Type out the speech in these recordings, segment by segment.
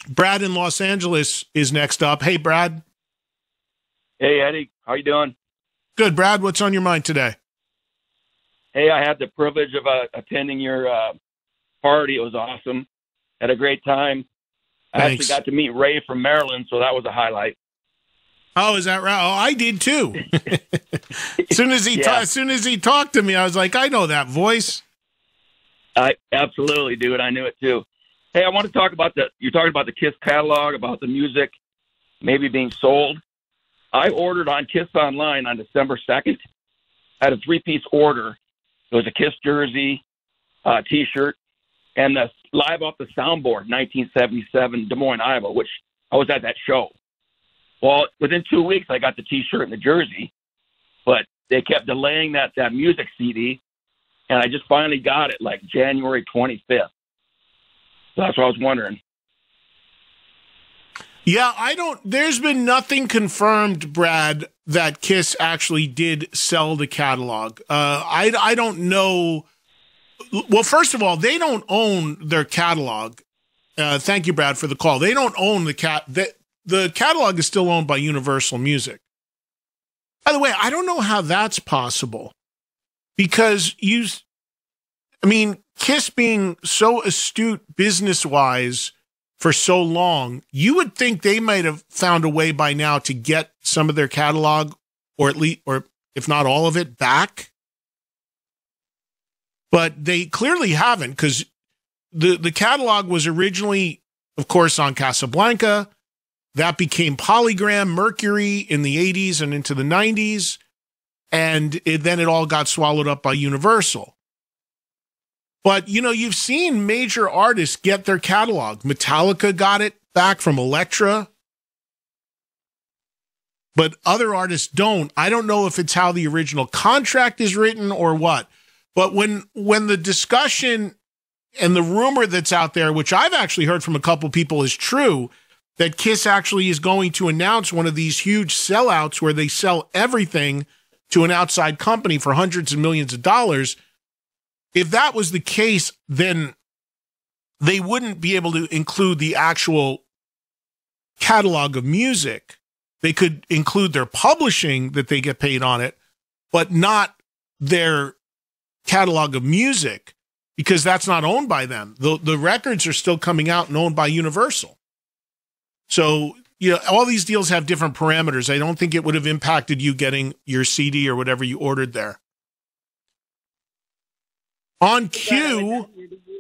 Brad in Los Angeles is next up. Hey, Brad. Hey, Eddie. How you doing? Good, Brad. What's on your mind today? Hey, I had the privilege of attending your party. It was awesome. Had a great time. I Thanks. actually got to meet Ray from Maryland, so that was a highlight. Oh, is that right? Oh, I did too. As soon as he talked to me, I was like, I know that voice. I absolutely, dude. I knew it too. Hey, I want to talk about you're talking about the Kiss catalog, about the music maybe being sold. I ordered on Kiss Online on December 2nd. I had a 3-piece order. It was a Kiss jersey, T-shirt, and the Live Off the Soundboard, 1977, Des Moines, Iowa, which I was at that show. Well, within 2 weeks, I got the T-shirt and the jersey, but they kept delaying that music CD, and I just finally got it like January 25th. So that's what I was wondering. Yeah, there's been nothing confirmed, Brad, that Kiss actually did sell the catalog. I don't know. Well, first of all, they don't own their catalog. Thank you, Brad, for the call. They don't own the catalog is still owned by Universal Music. By the way, I don't know how that's possible because Kiss being so astute business-wise for so long, you would think they might have found a way by now to get some of their catalog, or if not all of it, back. But they clearly haven't, because the catalog was originally, of course, on Casablanca. That became Polygram, Mercury in the 80s and into the 90s. And then it all got swallowed up by Universal. But, you've seen major artists get their catalog. Metallica got it back from Elektra. But other artists don't. I don't know if it's how the original contract is written or what. But when the discussion and the rumor that's out there, which I've actually heard from a couple people is true, that Kiss actually is going to announce one of these huge sellouts where they sell everything to an outside company for hundreds of millions of dollars. If that was the case, then they wouldn't be able to include the actual catalog of music. They could include their publishing that they get paid on it, but not their catalog of music, because that's not owned by them. The records are still coming out and owned by Universal. So, all these deals have different parameters. I don't think it would have impacted you getting your CD or whatever you ordered there. On cue,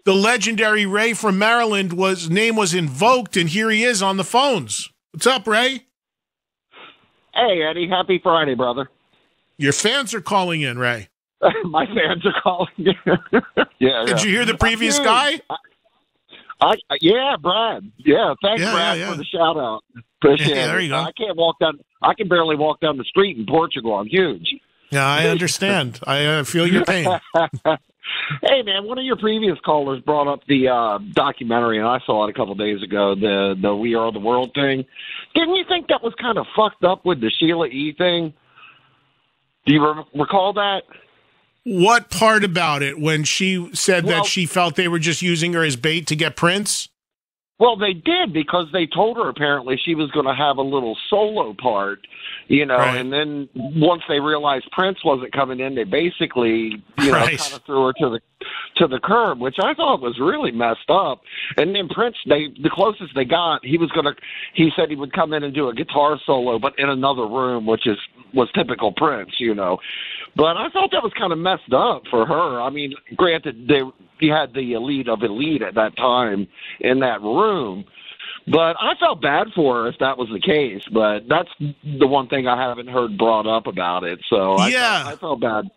the legendary Ray from Maryland name was invoked, and here he is on the phones. What's up, Ray? Hey, Eddie. Happy Friday, brother. Your fans are calling in, Ray. My fans are calling in. Yeah. Did you hear the previous guy? Yeah, Brad. Yeah, thanks, Brad, for the shout out. Appreciate it. There you go. I can barely walk down the street in Portugal. I'm huge. Yeah, I understand. I feel your pain. Hey, man, one of your previous callers brought up the documentary, and I saw it a couple of days ago, the We Are the World thing. Didn't you think that was kind of fucked up with the Sheila E. thing? Do you recall that? What part about it when she said that she felt they were just using her as bait to get Prince? Well, they did, because they told her apparently she was going to have a little solo part, right. And then once they realized Prince wasn't coming in, they basically, kind of threw her to the curb, which I thought was really messed up. And then Prince, the closest they got, he said he would come in and do a guitar solo, but in another room, which was typical Prince, But I thought that was kind of messed up for her. I mean, granted, you had the elite of elite at that time in that room. But I felt bad for her if that was the case. But that's the one thing I haven't heard brought up about it. So I felt bad.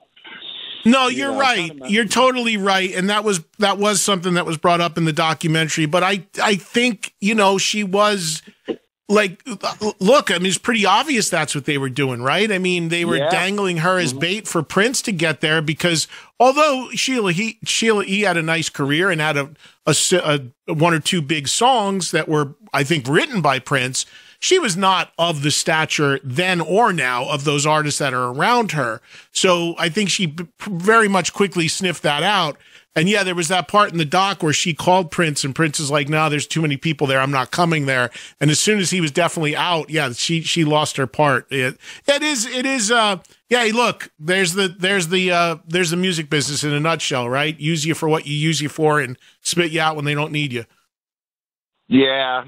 No, you're right. You're totally right. And that was something that was brought up in the documentary. But I think, she was... look, I mean, it's pretty obvious that's what they were doing, right? I mean, they were dangling her as bait for Prince to get there, because although Sheila E. had a nice career and had a one or two big songs that were, I think, written by Prince, she was not of the stature then or now of those artists that are around her. So I think she very much quickly sniffed that out. And yeah, there was that part in the doc where she called Prince, and Prince is like, "No, there's too many people there. I'm not coming there." And as soon as he was definitely out, yeah, she lost her part. It is. Yeah, look, there's the music business in a nutshell, right? Use you for what you use you for, and spit you out when they don't need you. Yeah.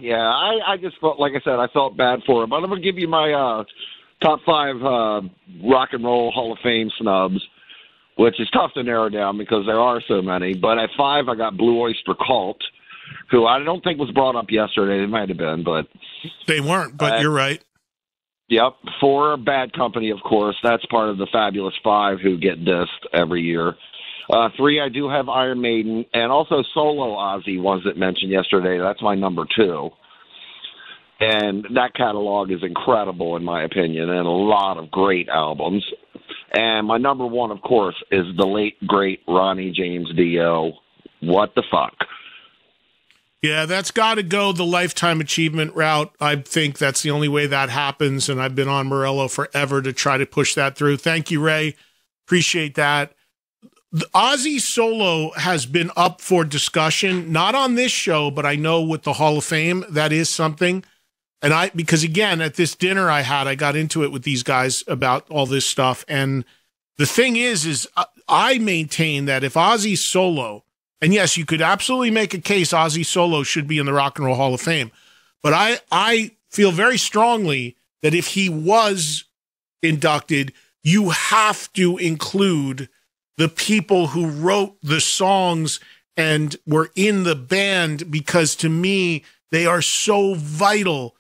I just felt, like I said, I felt bad for her. But I'm gonna give you my top 5 rock and roll Hall of Fame snubs, which is tough to narrow down because there are so many. But at 5, I got Blue Oyster Cult, who I don't think was brought up yesterday. They might have been, but they weren't. But you're right. Yep. 4, Bad Company, of course. That's part of the Fabulous 5 who get dissed every year. 3, I do have Iron Maiden, and also solo Ozzy wasn't mentioned yesterday. That's my number 2. And that catalog is incredible, in my opinion, and a lot of great albums. And my number 1, of course, is the late, great Ronnie James Dio. What the fuck? Yeah, that's got to go the lifetime achievement route. I think that's the only way that happens, and I've been on Morello forever to try to push that through. Thank you, Ray. Appreciate that. The Ozzy solo has been up for discussion, not on this show, but I know with the Hall of Fame, that is something. And because again, at this dinner I got into it with these guys about all this stuff. And the thing is I maintain that if Ozzy solo, and yes, you could absolutely make a case Ozzy solo should be in the Rock and Roll Hall of Fame, but I feel very strongly that if he was inducted, you have to include the people who wrote the songs and were in the band, because to me, they are so vital